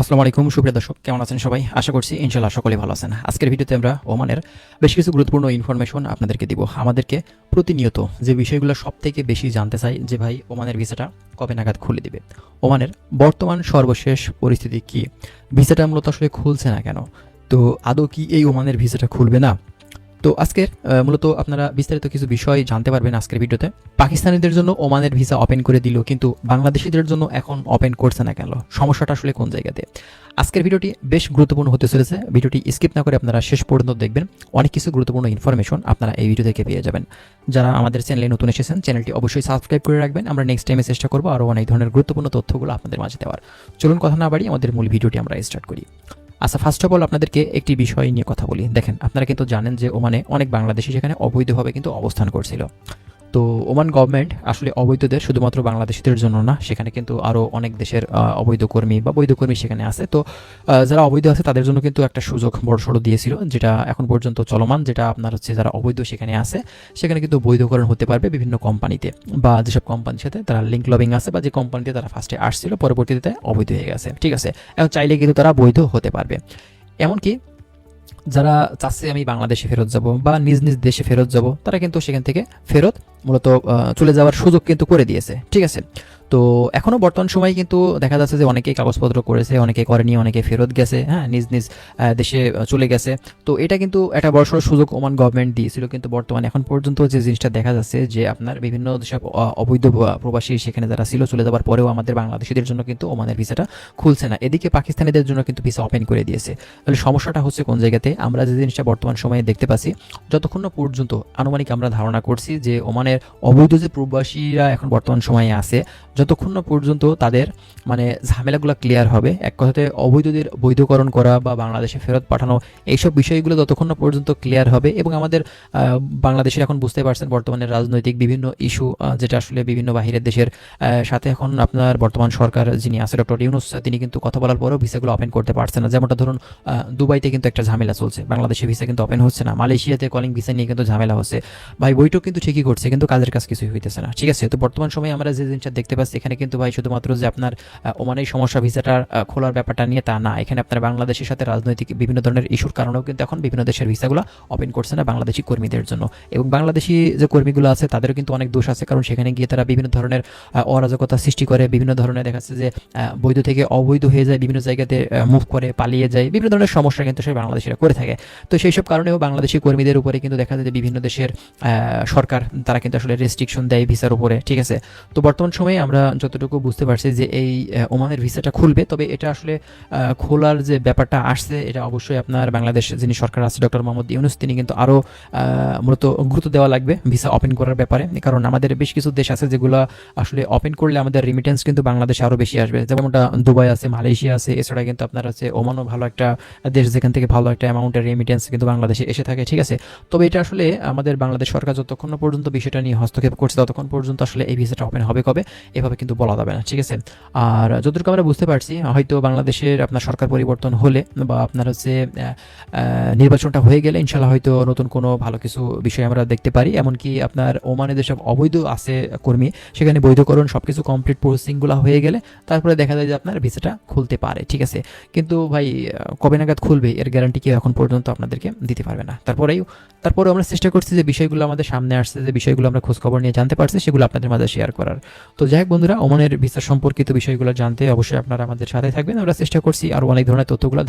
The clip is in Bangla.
আসসালামু আলাইকুম সুপ্রিয় দর্শক, কেমন আছেন সবাই? আশা করছি ইনশাআল্লাহ সকলেই ভালো আছেন। আজকের ভিডিওতে আমরা ওমানের বেশ কিছু গুরুত্বপূর্ণ ইনফরমেশন আপনাদেরকে দিব। আমাদেরকে প্রতিনিয়ত যে বিষয়গুলো সবথেকে বেশি জানতে চাই যে ভাই ওমানের ভিসাটা কবে নাগাদ খুলে দিবে, ওমানের বর্তমান সর্বশেষ পরিস্থিতি কি, ভিসাটা মূলত আসলে খুলছে না কেন, তো আদৌ কি এই ওমানের ভিসাটা খুলবে না? তো আজকের মূলত আপনারা বিস্তারিত কিছু বিষয় জানতে পারবেন আজকের ভিডিওতে। পাকিস্তানিদের জন্য ওমানের ভিসা ওপেন করে দিল, কিন্তু বাংলাদেশিদের জন্য এখন ওপেন করছে না কেন? সমস্যাটা আসলে কোন জায়গাতে? আজকের ভিডিওটি বেশ গুরুত্বপূর্ণ হতে চলেছে। ভিডিওটি স্কিপ না করে আপনারা শেষ পর্যন্ত দেখবেন। অনেক কিছু গুরুত্বপূর্ণ ইনফরমেশন আপনারা এই ভিডিও থেকে পেয়ে যাবেন। যারা আমাদের চ্যানেলে নতুন এসেছেন, চ্যানেলটি অবশ্যই সাবস্ক্রাইব করে রাখবেন। আমরা নেক্সট টাইমে চেষ্টা করবো আরও অনেক ধরনের গুরুত্বপূর্ণ তথ্যগুলো আপনাদের মাঝে দেওয়ার। চলুন কথা না বাড়িয়ে আমাদের মূল ভিডিওটি আমরা স্টার্ট করি। আচ্ছা, ফার্স্ট অফ অল আপনাদেরকে একটি বিষয় নিয়ে কথা বলি। দেখেন, আপনারা কিন্তু জানেন যে ওমানে অনেক বাংলাদেশি সেখানে অবৈধভাবে কিন্তু অবস্থান করছিল। তো ওমান গভর্নমেন্ট আসলে অবৈধদের শুধুমাত্র বাংলাদেশিদের জন্য না, সেখানে কিন্তু আরও অনেক দেশের অবৈধ কর্মী বা বৈধ কর্মী সেখানে আছে। তো যারা অবৈধ আছে তাদের জন্য কিন্তু একটা সুযোগ বড়সড় দিয়েছিল, যেটা এখন পর্যন্ত চলমান, যেটা আপনার হচ্ছে যারা অবৈধ সেখানে আছে সেখানে কিন্তু বৈধকরণ হতে পারবে বিভিন্ন কোম্পানিতে, বা যেসব কোম্পানির সাথে তারা লিঙ্ক লবিং আছে, বা যে কোম্পানিতে তারা ফার্স্টে আসছিল পরবর্তীতে অবৈধ হয়ে গেছে। ঠিক আছে, এখন চাইলে কিন্তু তারা বৈধ হতে পারবে। এমনকি যারা চাচ্ছে আমি বাংলাদেশে ফেরত যাব বা নিজ নিজ দেশে ফেরত যাব, তারা কিন্তু সেখান থেকে ফেরত মূলত চলে যাওয়ার সুযোগ কিন্তু করে দিয়েছে। ঠিক আছে, তো এখনও বর্তমান সময়ে কিন্তু দেখা যাচ্ছে যে অনেকেই কাগজপত্র করেছে, অনেকে করেনি, অনেকে ফেরত গেছে, হ্যাঁ, নিজ নিজ দেশে চলে গেছে। তো এটা কিন্তু একটা বড়সড় সুযোগ ওমান গভর্নমেন্ট দিয়েছিল, কিন্তু বর্তমানে এখন পর্যন্ত যে জিনিসটা দেখা যাচ্ছে যে আপনার বিভিন্ন যেসব অবৈধ প্রবাসী সেখানে যারা ছিল, চলে যাওয়ার পরেও আমাদের বাংলাদেশিদের জন্য কিন্তু ওমানের ভিসাটা খুলছে না। এদিকে পাকিস্তানিদের জন্য কিন্তু ভিসা ওপেন করে দিয়েছে। তাহলে সমস্যাটা হচ্ছে কোন জায়গাতে? আমরা যে জিনিসটা বর্তমান সময়ে দেখতে পাচ্ছি, যতক্ষণ না পর্যন্ত আনুমানিক আমরা ধারণা করছি যে ওমানের অবৈধ যে প্রবাসীরা এখন বর্তমান সময়ে আছে, যতক্ষণ না পর্যন্ত তাদের মানে ঝামেলাগুলো ক্লিয়ার হবে, এক কথাতে অবৈধদের বৈধকরণ করা বা বাংলাদেশে ফেরত পাঠানো, এইসব বিষয়গুলো যতক্ষণ না পর্যন্ত ক্লিয়ার হবে। এবং আমাদের বাংলাদেশের এখন বুঝতে পারছেন বর্তমানে রাজনৈতিক বিভিন্ন ইস্যু, যেটা আসলে বিভিন্ন বাহিরের দেশের সাথে এখন আপনার বর্তমান সরকার যিনি আছে ডক্টর ইউনূস, তিনি কিন্তু কথা বলার পরেও ভিসাগুলো ওপেন করতে পারছেন না। যেমনটা ধরুন দুবাইতে কিন্তু একটা ঝামেলা চলছে, বাংলাদেশে ভিসা কিন্তু ওপেন হচ্ছে না। মালয়েশিয়াতে কলিং ভিসা নিয়ে কিন্তু ঝামেলা হচ্ছে। ভাই বৈঠক কিন্তু ঠিকই করছে, কিন্তু কাজের কাজ কিছুই হইতেছে না। ঠিক আছে, তো বর্তমান সময়ে আমরা যে জিনিসটা দেখতে পাচ্ছি, এখানে কিন্তু ভাই শুধুমাত্র যে আপনার ওমানের সমস্যা ভিসাটা খোলার ব্যাপারটা নিয়ে তা না, এখানে আপনার বাংলাদেশের সাথে রাজনৈতিক বিভিন্ন ধরনের ইস্যুর কারণেও কিন্তু এখন বিভিন্ন দেশের ভিসাগুলো ওপেন করছে না বাংলাদেশি কর্মীদের জন্য। এবং বাংলাদেশি যে কর্মীগুলো আছে তাদেরও কিন্তু অনেক দোষ আছে, কারণ সেখানে গিয়ে তারা বিভিন্ন ধরনের অরাজকতা সৃষ্টি করে, বিভিন্ন ধরনের দেখাচ্ছে যে বৈধ থেকে অবৈধ হয়ে যায়, বিভিন্ন জায়গাতে মুভ করে পালিয়ে যায়, বিভিন্ন ধরনের সমস্যা কিন্তু সেই বাংলাদেশিরা করে থাকে। তো সেই সব কারণেও বাংলাদেশি কর্মীদের উপরে কিন্তু দেখা যায় যে বিভিন্ন দেশের সরকার তারা কিন্তু আসলে রেস্ট্রিকশন দেয় ভিসার উপরে। ঠিক আছে, তো বর্তমান সময়ে আমরা যতটুকু বুঝতে পারছি যে এই ওমানের ভিসাটা খুলবে, তবে এটা আসলে খোলার যে ব্যাপারটা আসছে, এটা অবশ্যই আপনার বাংলাদেশ যিনি সরকার আছে ডক্টর মোহাম্মদ ইউনূস, তিনি কিন্তু আরও মূলত গুরুত্ব দেওয়া লাগবে ভিসা ওপেন করার ব্যাপারে। কারণ আমাদের বেশ কিছু দেশ আছে যেগুলো আসলে ওপেন করলে আমাদের রিমিটেন্স কিন্তু বাংলাদেশে আরও বেশি আসবে, যেমনটা দুবাই আছে, মালয়েশিয়া আছে, এছাড়া কিন্তু আপনার আছে ওমানও ভালো একটা দেশ, যেখান থেকে ভালো একটা অ্যামাউন্টের রিমিটেন্স কিন্তু বাংলাদেশে এসে থাকে। ঠিক আছে, তবে এটা আসলে আমাদের বাংলাদেশ সরকার যতক্ষণ পর্যন্ত বিষয়টা নিয়ে হস্তক্ষেপ করছে, ততক্ষণ পর্যন্ত আসলে এই ভিসাটা ওপেন হবে কবে এভাবে কিন্তু বলা যাবে না। ঠিক আছে, আর যতটুকু আমরা বুঝতে পারছি, হয়তো বাংলাদেশের আপনার সরকার পরিবর্তন হলে বা আপনার হচ্ছে নির্বাচনটা হয়ে গেলে ইনশাল্লাহ হয়তো নতুন কোনো ভালো কিছু বিষয় আমরা দেখতে পারি। এমনকি আপনার ওমানে যেসব অবৈধ আছে কর্মী, সেখানে বৈধকরণ সব কিছু কমপ্লিট প্রসেসিংগুলো হয়ে গেলে তারপরে দেখা যায় যে আপনার ভিসাটা খুলতে পারে। ঠিক আছে, কিন্তু ভাই কবে নাগাদ খুলবে এর গ্যারান্টি কেউ এখন পর্যন্ত আপনাদেরকে দিতে পারবে না। তারপরেও আমরা চেষ্টা করছি যে বিষয়গুলো আমাদের সামনে আসছে, যে বিষয়গুলো আমরা খোঁজখবর নিয়ে জানতে পারছি, সেগুলো আপনাদের মাঝে শেয়ার করার। তো যাই হোক বন্ধুরা, ওমানের ভিসা সম্পর্কিত বিষয়গুলো জানতে অবশ্যই আপনারা আমাদের সাথে থাকবেন। আমরা চেষ্টা করছি আরও অনেক ধরনের তথ্যগুলো